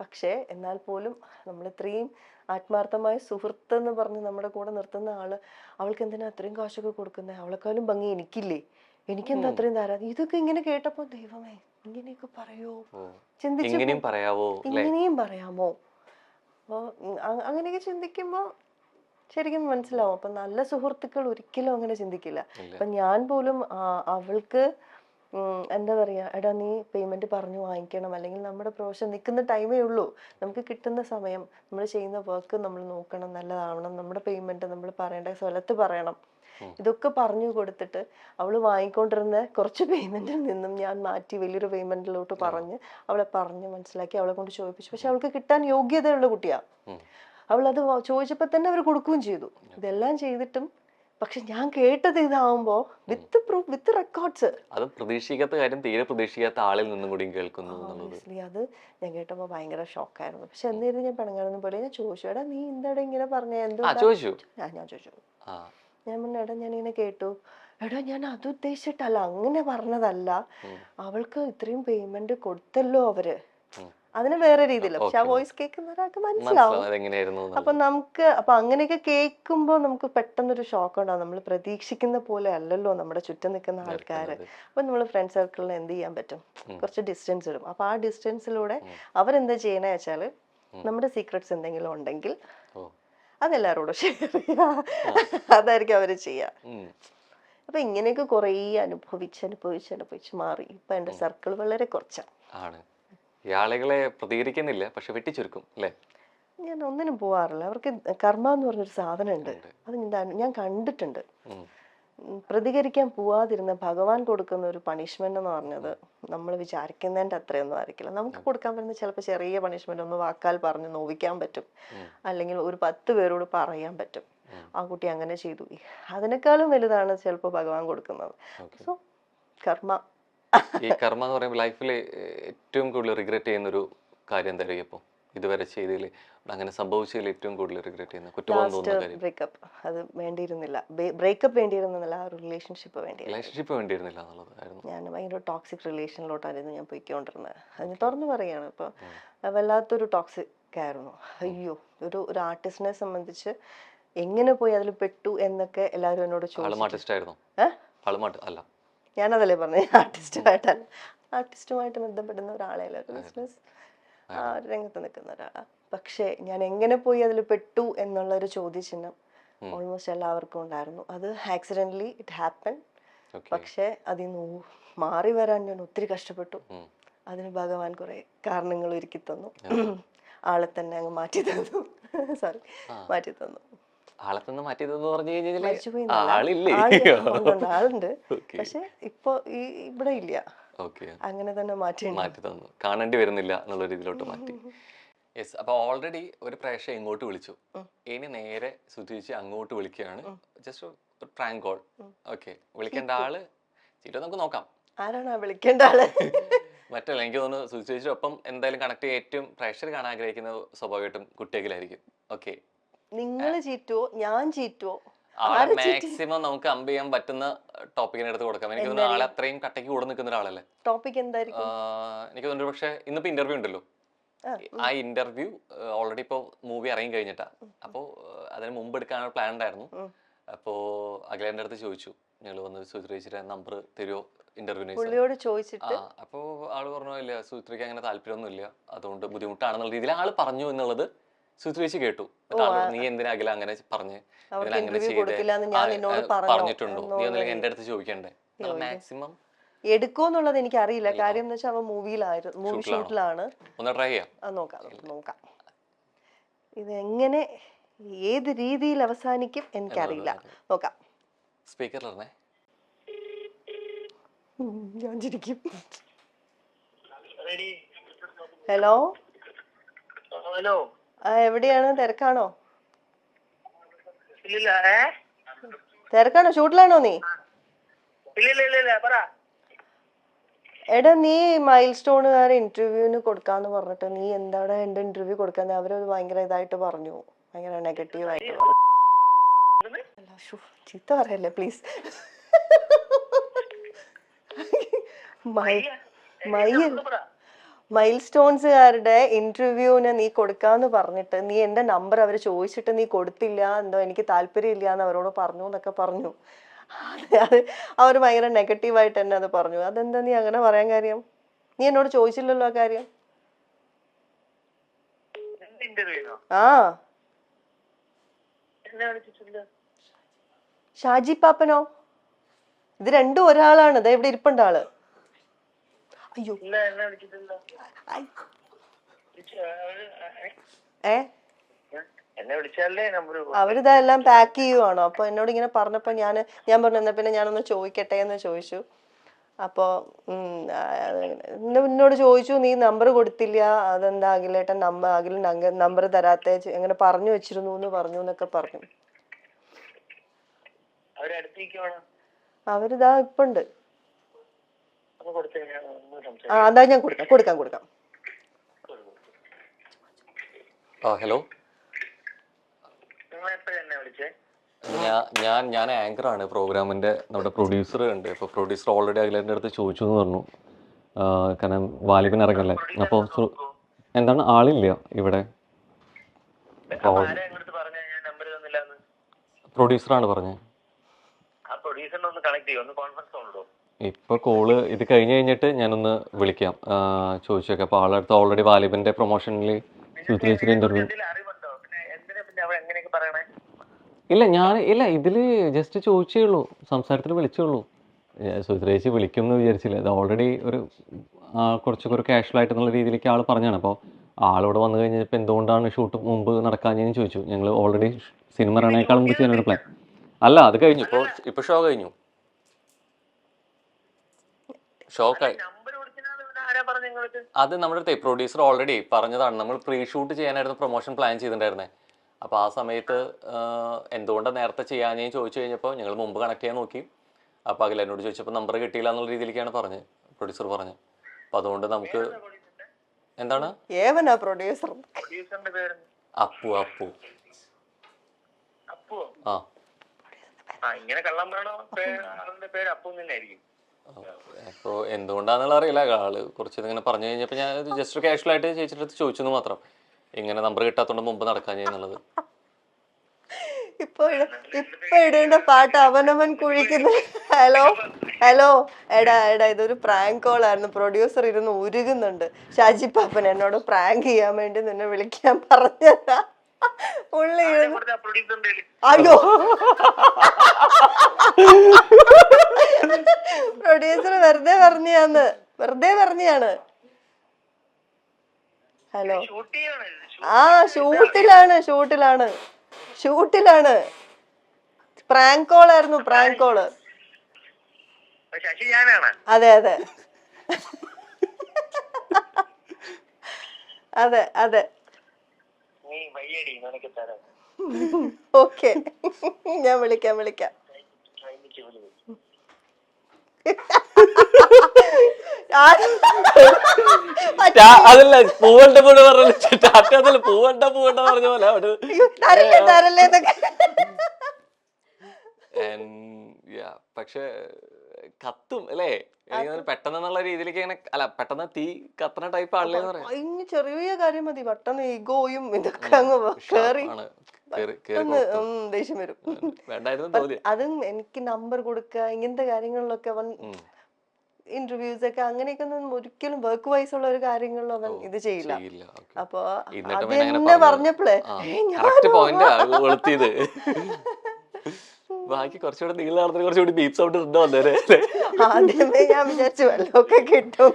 പക്ഷെ എന്നാൽ പോലും നമ്മൾ ഇത്രയും ആത്മാർത്ഥമായ സുഹൃത്ത് എന്ന് പറഞ്ഞ് നമ്മുടെ കൂടെ നിർത്തുന്ന ആള്, അവൾക്ക് എന്തിനാ അത്രയും കാശൊക്കെ കൊടുക്കുന്നത്, അവളെക്കാളും ഭംഗി എനിക്കില്ലേ, എനിക്കെന്താ അത്രയും തരാ. ഇതൊക്കെ ഇങ്ങനെ കേട്ടപ്പോ ദൈവമേ ഇങ്ങനെയൊക്കെ പറയോ, ചിന്തിച്ചു ഇങ്ങനെയും പറയാമോ. അപ്പോൾ അങ്ങനെയൊക്കെ ചിന്തിക്കുമ്പോൾ ശരിക്കും മനസ്സിലാവും. അപ്പം നല്ല സുഹൃത്തുക്കൾ ഒരിക്കലും അങ്ങനെ ചിന്തിക്കില്ല. അപ്പം ഞാൻ പോലും അവൾക്ക് എന്താ പറയുക, എടാ നീ പേയ്മെന്റ് പറഞ്ഞു വാങ്ങിക്കണം, അല്ലെങ്കിൽ നമ്മുടെ പ്രൊഫഷൻ നിൽക്കുന്ന ടൈമേ ഉള്ളൂ, നമുക്ക് കിട്ടുന്ന സമയം നമ്മൾ ചെയ്യുന്ന വർക്ക് നമ്മൾ നോക്കണം, നല്ലതാവണം, നമ്മുടെ പേയ്മെന്റ് നമ്മൾ പറയേണ്ട സ്ഥലത്ത് പറയണം. ഇതൊക്കെ പറഞ്ഞു കൊടുത്തിട്ട് അവള് വാങ്ങിക്കൊണ്ടിരുന്ന കുറച്ച് പേയ്മെന്റിൽ നിന്നും ഞാൻ മാറ്റി വലിയൊരു പേയ്മെന്റിലോട്ട് പറഞ്ഞ് അവളെ പറഞ്ഞ് മനസ്സിലാക്കി അവളെ കൊണ്ട് ചോദിപ്പിച്ചു. പക്ഷെ അവൾക്ക് കിട്ടാൻ യോഗ്യതയുള്ള കുട്ടിയാ. അവളത് ചോദിച്ചപ്പോ തന്നെ അവർ കൊടുക്കുകയും ചെയ്തു. ഇതെല്ലാം ചെയ്തിട്ടും പക്ഷെ ഞാൻ കേട്ടത് ഇതാവുമ്പോ വിത്ത് പ്രൂഫ്, വിത്ത് റെക്കോർഡ്സ്. അത് പ്രതീക്ഷിക്കാത്ത കാര്യം തീരെ പ്രതീക്ഷിക്കാത്ത ആളിൽ നിന്നും കൂടി കേൾക്കുന്നു. അത് ഞാൻ കേട്ടപ്പോ ഭയങ്കര ഷോക്കായിരുന്നു. പക്ഷെ എന്തായാലും ഞാൻ പിണങ്ങാനൊന്നും പോലെ ഞാൻ ചോദിച്ചു, എടാ നീ എന്താടാ ഇങ്ങനെ പറഞ്ഞ, എന്തോ ചോദിച്ചു. ഞാൻ ചോദിച്ചു, ഞാൻ പറഞ്ഞു എടാ ഞാൻ ഇങ്ങനെ കേട്ടു. എടാ ഞാൻ അത് ഉദ്ദേശിച്ചിട്ടല്ല, അങ്ങനെ പറഞ്ഞതല്ല, അവൾക്ക് ഇത്രയും പേയ്മെന്റ് കൊടുത്തല്ലോ അവര്, അതിന് വേറെ രീതിയില്ല. പക്ഷെ ആ വോയിസ് കേൾക്കുന്ന ഒരാൾക്ക് മനസ്സിലാവും. അപ്പൊ അങ്ങനെയൊക്കെ കേൾക്കുമ്പോ നമുക്ക് പെട്ടെന്നൊരു ഷോക്ക് ഉണ്ടാവും. നമ്മൾ പ്രതീക്ഷിക്കുന്ന പോലെ അല്ലല്ലോ നമ്മുടെ ചുറ്റും നിൽക്കുന്ന ആൾക്കാര്. അപ്പൊ നമ്മൾ ഫ്രണ്ട് സർക്കിളിൽ എന്ത് ചെയ്യാൻ പറ്റും, കുറച്ച് ഡിസ്റ്റൻസ് ഇടും. അപ്പൊ ആ ഡിസ്റ്റൻസിലൂടെ അവരെന്താ ചെയ്യണേ വെച്ചാല്, നമ്മുടെ സീക്രട്സ് എന്തെങ്കിലും ഉണ്ടെങ്കിൽ അതെല്ലാരോടും ഷെയർ ചെയ്യാ, അതായിരിക്കും അവര് ചെയ്യാ. അപ്പൊ ഇങ്ങനെയൊക്കെ കുറേ അനുഭവിച്ച് മാറി ഇപ്പൊ എന്റെ സർക്കിൾ വളരെ കുറച്ചാണ്. ഈ ആളുകളെ പ്രതികരിക്കുന്നില്ല, പക്ഷെ വെട്ടിച്ചുരുക്കും അല്ലേ? ഞാൻ ഒന്നിനും പോവാറില്ല. അവർക്ക് കർമ്മ എന്ന് പറഞ്ഞൊരു സാധനം ഉണ്ട്, അത് ഞാൻ കണ്ടിട്ടുണ്ട്. പ്രതികരിക്കാൻ പോവാതിരുന്ന ഭഗവാൻ കൊടുക്കുന്ന ഒരു പണിഷ്മെന്റ് എന്ന് പറഞ്ഞത് നമ്മൾ വിചാരിക്കുന്നതിന്റെ അത്രയൊന്നും ആയിരിക്കില്ല. നമുക്ക് കൊടുക്കാൻ പറ്റുന്ന ചിലപ്പോൾ ചെറിയ പണിഷ്മെന്റ്, ഒന്ന് വാക്കാൽ പറഞ്ഞ് നോവിക്കാൻ പറ്റും, അല്ലെങ്കിൽ ഒരു 10 പേരോട് പറയാൻ പറ്റും, ആ കുട്ടി അങ്ങനെ ചെയ്തു. അതിനേക്കാളും വലുതാണ് ചിലപ്പോൾ ഭഗവാൻ കൊടുക്കുന്നത്. സോ കർമ്മ. ഈ കർമ്മ എന്ന് പറയുമ്പോൾ ലൈഫിൽ ഏറ്റവും കൂടുതൽ റിഗ്രറ്റ് ചെയ്യുന്ന ഒരു കാര്യം എന്തായാലും ഇപ്പോൾ ഇതുവരെ ചെയ്തതിൽ, അങ്ങനെ സംഭവിച്ചതിൽ ഏറ്റവും കൂടുതൽ റിഗ്രറ്റ് ചെയ്യുന്ന, കുറ്റബോധം തോന്നുന്ന കാര്യം? ബ്രേക്കപ്പ്. അത് വേണ്ടിയിരുന്നില്ല, ബ്രേക്കപ്പ് വേണ്ടിയിരുന്നില്ല, ആ റിലേഷൻഷിപ്പ് വേണ്ടിയിരുന്നില്ല എന്നുള്ളതായിരുന്നു. ഞാൻ ഭയങ്കര ടോക്സിക് റിലേഷനിലോട്ടായിരുന്നു ഞാൻ പോയിക്കൊണ്ടിരുന്നത്. അതിന് തുറന്നു പറയാണ്. ഇപ്പൊ വല്ലാത്തൊരു ടോക്സിക് ആയിരുന്നു. അയ്യോ, ഒരു ആർട്ടിസ്റ്റിനെ സംബന്ധിച്ച് എങ്ങനെ പോയി അതിൽ പെട്ടു എന്നൊക്കെ എല്ലാവരും എന്നോട് ചോദിച്ചു. ഞാനതല്ലേ പറഞ്ഞു, ആർട്ടിസ്റ്റുമായിട്ട് ബന്ധപ്പെടുന്ന ഒരാളെയല്ല, ബിസിനസ് ആ രംഗത്ത് നിൽക്കുന്ന ഒരാളാ. പക്ഷെ ഞാൻ എങ്ങനെ പോയി അതിൽ പെട്ടു എന്നുള്ള ഒരു ചോദ്യചിഹ്നം ഓൾമോസ്റ്റ് എല്ലാവർക്കും ഉണ്ടായിരുന്നു. അത് ആക്സിഡന്റലി ഇറ്റ് ഹാപ്പൻ. പക്ഷെ അതിൽ നിന്ന് മാറി വരാൻ ഞാൻ ഒത്തിരി കഷ്ടപ്പെട്ടു. അതിന് ഭഗവാൻ കുറെ കാരണങ്ങൾ ഒരുക്കി തന്നു. ആളെ തന്നെ അങ്ങ് മാറ്റി തന്നു. മാറ്റി തന്നു. ആളുണ്ട്, പക്ഷെ ഇപ്പൊ ഇവിടെ ഇല്ല. അങ്ങനെ തന്നെ മാറ്റി തന്നു, കാണേണ്ടി വരുന്നില്ല എന്നുള്ള രീതിയിലോട്ട് മാറ്റി. യെസ്. അപ്പൊ ഓൾറെഡി ഒരു പ്രേക്ഷകൻ ഇങ്ങോട്ട് വിളിച്ചു, ഇനി നേരെ സുധീച്ച് അങ്ങോട്ട് വിളിക്കുകയാണ്. ജസ്റ്റ് ഒരു പ്രാങ്ക് കോൾ. ഓക്കെ, വിളിക്കേണ്ട ആള് ചീറ്റോ നമുക്ക് നോക്കാം. ആരാണ് വിളിക്കേണ്ട ആള്? മറ്റല്ല, എനിക്ക് തോന്നുന്നു സുധീച്ചിന്റെ ഒപ്പം എന്തായാലും കണക്ട് ചെയ്യാൻ ഏറ്റവും പ്രേക്ഷകർ കാണാൻ ആഗ്രഹിക്കുന്ന സ്വാഭാവികമായിട്ടും കുട്ടികളായിരിക്കും. ഓക്കെ, നിങ്ങൾ ചീറ്റോ ഞാൻ ചീറ്റോ, മാക്സിമം നമുക്ക് അമ്പ് ചെയ്യാൻ പറ്റുന്ന ടോപ്പിക്കിന് എടുത്ത് കൊടുക്കാം. എനിക്ക് തോന്നുന്നു ആളെ അത്രയും കട്ടയ്ക്ക് കൂടെ നിൽക്കുന്ന ഒരാളല്ലേ. ടോപ്പിക് എന്തായിരിക്കും? എനിക്ക് തോന്നുന്നു പക്ഷെ ഇന്നിപ്പോ ഇന്റർവ്യൂ ഉണ്ടല്ലോ, ആ ഇന്റർവ്യൂ ഓൾറെഡി ഇപ്പൊ മൂവി ഇറങ്ങി കഴിഞ്ഞിട്ടാ. അപ്പോ അതിന് മുമ്പ് എടുക്കാനുള്ള പ്ലാൻ ഉണ്ടായിരുന്നു. അപ്പോ അഖിലേന്റെ അടുത്ത് ചോദിച്ചു, ഞങ്ങൾ വന്ന് സുചിത്രയുടെ നമ്പർ തരുമോ ഇന്റർവ്യൂവിന് ചോദിച്ചിട്ട്. അപ്പോ ആള് പറഞ്ഞു, ഇല്ല സുചിത്രയ്ക്ക് അങ്ങനെ താല്പര്യമൊന്നും ഇല്ല, അതുകൊണ്ട് ബുദ്ധിമുട്ടാണെന്നുള്ള രീതിയിൽ ആള് പറഞ്ഞു എന്നുള്ളത് സുചിത്ര കേട്ടു. നീ എന്തിനാ അഖില അങ്ങനെ പറഞ്ഞ് അങ്ങനെ പറഞ്ഞിട്ടുണ്ടോ, നീ ഒന്നും എന്റെ അടുത്ത് ചോദിക്കണ്ടേ. മാക്സിമം എടുക്കുമെന്നുള്ളത് എനിക്ക് അറിയില്ല. കാര്യം എന്ന് വെച്ചാൽ അവൻ മൂവിയിലായിരുന്നു, മൂവി ഷൂട്ടിലാണ്. ഒന്ന് ട്രൈ ചെയ്യാം, നോക്കാം. ഇത് എങ്ങനെ ഏത് രീതിയിൽ അവസാനിക്കും എനിക്കറിയില്ല, നോക്കാം. സ്പീക്കറിലിരുന്നേ, ഞാൻ ചിരിക്കും. ഹലോ, എവിടെയാണ്? തിരക്കാണോ? തിരക്കാണോ? ഷൂട്ടിലാണോ നീ? എടാ, നീ മൈൽ സ്റ്റോണുകാരെ ഇന്റർവ്യൂവിന് കൊടുക്കാന്ന് പറഞ്ഞിട്ട് നീ എന്താണ് എന്റെ ഇന്റർവ്യൂ കൊടുക്കാൻ? അവര് ഭയങ്കര ഇതായിട്ട് പറഞ്ഞു, ഭയങ്കര നെഗറ്റീവ് ആയിട്ട് പറഞ്ഞു. ചീത്ത പറയല്ലേ പ്ലീസ്. മൈൽ സ്റ്റോൺസുകാരുടെ ഇന്റർവ്യൂവിന് നീ കൊടുക്കാന്ന് പറഞ്ഞിട്ട് നീ എന്റെ നമ്പർ അവർ ചോദിച്ചിട്ട് നീ കൊടുത്തില്ല, എന്തോ എനിക്ക് താല്പര്യം ഇല്ല എന്ന് അവരോട് പറഞ്ഞു എന്നൊക്കെ പറഞ്ഞു. അത് അവർ ഭയങ്കര നെഗറ്റീവായിട്ട് തന്നെ അത് പറഞ്ഞു. അതെന്താ നീ അങ്ങനെ പറയാൻ കാര്യം? നീ എന്നോട് ചോദിച്ചില്ലല്ലോ ആ കാര്യം. ഷാജി പാപ്പനോ? ഇത് രണ്ടും ഒരാളാണ്. ഇവിടെ ഇരിപ്പുണ്ട് ആള്. അയ്യോ ഇല്ല, എന്നെ വിളിച്ചിട്ടില്ല. ഏ എന്നെ വിളിച്ചാലേ നമ്പർ. അവരിതാ എല്ലാം പാക്ക് ചെയ്യുവാണോ? അപ്പൊ എന്നോട് ഇങ്ങനെ പറഞ്ഞപ്പോ ഞാൻ പറഞ്ഞു എന്നാ പിന്നെ ഞാനൊന്ന് ചോദിക്കട്ടെ എന്ന് ചോദിച്ചു. അപ്പോ എന്നോട് ചോദിച്ചു നീ നമ്പർ കൊടുത്തില്ല, അതെന്താ അഖിലേട്ടൻ നമ്പർ തരാത്തെ, എങ്ങനെ പറഞ്ഞു വെച്ചിരുന്നു എന്ന് പറഞ്ഞു എന്നൊക്കെ പറഞ്ഞു. അവരിതാ ഇപ്പുണ്ട്. അതാ ഞാൻ കൊടുക്കാം. ഹലോ, ഞാൻ ആങ്കറാണ് പ്രോഗ്രാമിന്റെ. നമ്മുടെ പ്രൊഡ്യൂസർ ഉണ്ട്. അപ്പോൾ പ്രൊഡ്യൂസർ ഓൾറെഡി അഖിലേട്ടൻ്റെ അടുത്ത് ചോദിച്ചു എന്ന് പറഞ്ഞു. കാരണം വാലിബൻ ഇറങ്ങല്ലേ, അപ്പോൾ എന്താണ് ആളില്ല ഇവിടെ. പ്രൊഡ്യൂസറാണ് പറഞ്ഞത്. ഇപ്പൊ കോള് ഇത് കഴിഞ്ഞിട്ട് ഞാനൊന്ന് വിളിക്കാം, ചോദിച്ചേക്കാം. അപ്പോൾ ആളടുത്ത് ഓൾറെഡി വാലിബന്റെ പ്രൊമോഷനിൽ സുചിത്രേച്ചിയുടെ ഇന്റർവ്യൂ. ഇല്ല ഇതില് ജസ്റ്റ് ചോദിച്ചേ ഉള്ളൂ, സംസാരത്തിൽ വിളിച്ചേ ഉള്ളൂ. സുചിത്രേച്ചി വിളിക്കും എന്ന് വിചാരിച്ചില്ല. ഇത് ഓൾറെഡി ഒരു കുറച്ചൊക്കെ ഒരു കാഷ്വൽ ആയിട്ടെന്നുള്ള രീതിയിലേക്ക് ആൾ പറഞ്ഞാണ്. അപ്പോൾ ആളിവിടെ വന്നു കഴിഞ്ഞപ്പോൾ എന്തുകൊണ്ടാണ് ഷൂട്ട് മുമ്പ് നടക്കാഞ്ഞെന്ന് ചോദിച്ചു. ഞങ്ങൾ ഓൾറെഡി സിനിമ ഇറങ്ങണേക്കാൾ മുമ്പ് ചെയ്യാനൊരു പ്ലാൻ അല്ല, അത് കഴിഞ്ഞു. ഇപ്പോൾ ഷോ കഴിഞ്ഞു. അത് നമ്മുടെ അടുത്ത് പ്രൊഡ്യൂസർ ഓൾറെഡി പറഞ്ഞതാണ്. നമ്മൾ പ്രീ ഷൂട്ട് ചെയ്യാനായിരുന്നു പ്രൊമോഷൻ പ്ലാൻ ചെയ്തിട്ടുണ്ടായിരുന്നേ. അപ്പോൾ ആ സമയത്ത് എന്തുകൊണ്ടാണ് നേരത്തെ ചെയ്യാനേ ചോദിച്ചു കഴിഞ്ഞപ്പോൾ ഞങ്ങൾ മുമ്പ് കണക്ട് ചെയ്യാൻ നോക്കി. അപ്പോൾ അഖിൽ എന്നോട് ചോദിച്ചപ്പോൾ നമ്പർ കിട്ടിയില്ല എന്നുള്ള രീതിയിലേക്കാണ് പറഞ്ഞത്, പ്രൊഡ്യൂസർ പറഞ്ഞത്. അപ്പോൾ അതുകൊണ്ട് നമുക്ക് എന്താണ് പ്രൊഡ്യൂസർ അപ്പു ഇങ്ങനെ കള്ളം പറയണോ? ആളുടെ പേര് അപ്പു തന്നെയായിരിക്കും. അപ്പോൾ എന്തുകൊണ്ടാണെന്നുള്ള അറിയില്ല. ആള് കുറച്ച് ഇങ്ങനെ പറഞ്ഞു കഴിഞ്ഞപ്പോൾ ഞാൻ ജസ്റ്റ് കാഷ്വൽ ആയിട്ട് ചേച്ചിയുടെ ചോദിച്ചെന്ന് മാത്രം. ഇങ്ങനെ നമ്പർ കിട്ടാത്തോണ്ട് മുമ്പ് നടക്കാൻ ചെയ്യുന്നുള്ളത്. ഇപ്പൊ ഇടേണ്ട പാട്ട് അവനവൻ കുഴിക്കുന്നു. ഹലോ എടാ ഇതൊരു പ്രാങ്ക് കോൾ ആയിരുന്നു. പ്രൊഡ്യൂസർ ഇരുന്ന് ഉരുകുന്നുണ്ട്. ഷാജി പാപ്പൻ എന്നോട് പ്രാങ്ക് ചെയ്യാൻ വേണ്ടി നിന്നെ വിളിക്കാൻ പറഞ്ഞതാ. ഉള്ളി അയ്യോ, പ്രൊഡ്യൂസർ വെറുതെ പറഞ്ഞാണ്. ഹലോ, ഷൂട്ടിലാണ്. പ്രാങ്ക് കോൾ ആയിരുന്നു, പ്രാങ്ക് കോള്. അതെ ഓക്കെ, ഞാൻ വിളിക്കാം. അതല്ല പൂവണ്ട പൂവ പറഞ്ഞു, പൂവണ്ട പറഞ്ഞ പോലെ അവിടെ പക്ഷെ കത്തും അല്ലേ പെട്ടെന്നുള്ള രീതിയിലേക്ക് ഇങ്ങനെ. അല്ല, പെട്ടെന്ന് തീ കത്തുന്ന ടൈപ്പ് ആളല്ലേ പറയാം. ചെറിയ കാര്യം മതി, പെട്ടെന്ന് ഈഗോയും ഇതൊക്കെ അങ്ങ് കേറി ദേഷ്യം വരും. അതും എനിക്ക് നമ്പർ കൊടുക്കുക ഇങ്ങനത്തെ കാര്യങ്ങളിലൊക്കെ അവൻ ഇന്റർവ്യൂസ് ഒക്കെ അങ്ങനെയൊക്കെ ഒന്നും ഒരിക്കലും വർക്ക് വൈസ് ഉള്ള ഒരു കാര്യങ്ങളിലും അവൻ ഇത് ചെയ്യില്ല. അപ്പൊ അതെന്നെ പറഞ്ഞപ്പോഴേ ബാക്കി കുറച്ചുകൂടെ നീളം നടന്നിട്ട് കുറച്ചുകൂടി ബീപ്പ് സൗണ്ട് ഉണ്ടോ വന്നേരെ. ആദ്യമേ ഞാൻ വിചാരിച്ചു വല്ലതൊക്കെ കിട്ടും.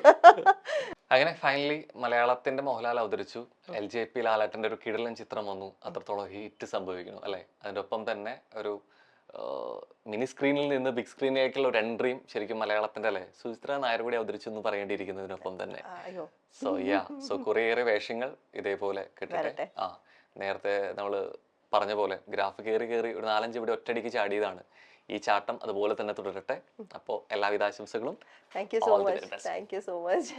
അങ്ങനെ ഫൈനലി മലയാളത്തിന്റെ മോഹൻലാൽ അവതരിച്ചു. LJP ലാലേട്ടന്റെ ഒരു കിടിലൻ ചിത്രം വന്നു. അത്രത്തോളം ഹിറ്റ് സംഭവിക്കുന്നു അല്ലെ. അതിന്റെ ഒപ്പം തന്നെ ഒരു മിനി സ്ക്രീനിൽ നിന്ന് ബിഗ് സ്ക്രീനിലേക്കുള്ള ഒരു എൻട്രിയും ശരിക്കും മലയാളത്തിന്റെ അല്ലെ സുചിത്ര നായർ കൂടി അവതരിച്ചു എന്ന് പറയേണ്ടിയിരിക്കുന്നതിനൊപ്പം തന്നെ. സോ കുറേയേറെ വേഷങ്ങൾ ഇതേപോലെ കിട്ടട്ടെ. നേരത്തെ നമ്മള് പറഞ്ഞ പോലെ ഗ്രാഫ് കയറി ഒരു 4-5 ഇവിടെ ഒറ്റയടിക്ക് ചാടിയതാണ്. ഈ ചാട്ടം അതുപോലെ തന്നെ തുടരട്ടെ. അപ്പോൾ എല്ലാവിധ ആശംസകളും. Thank you so much.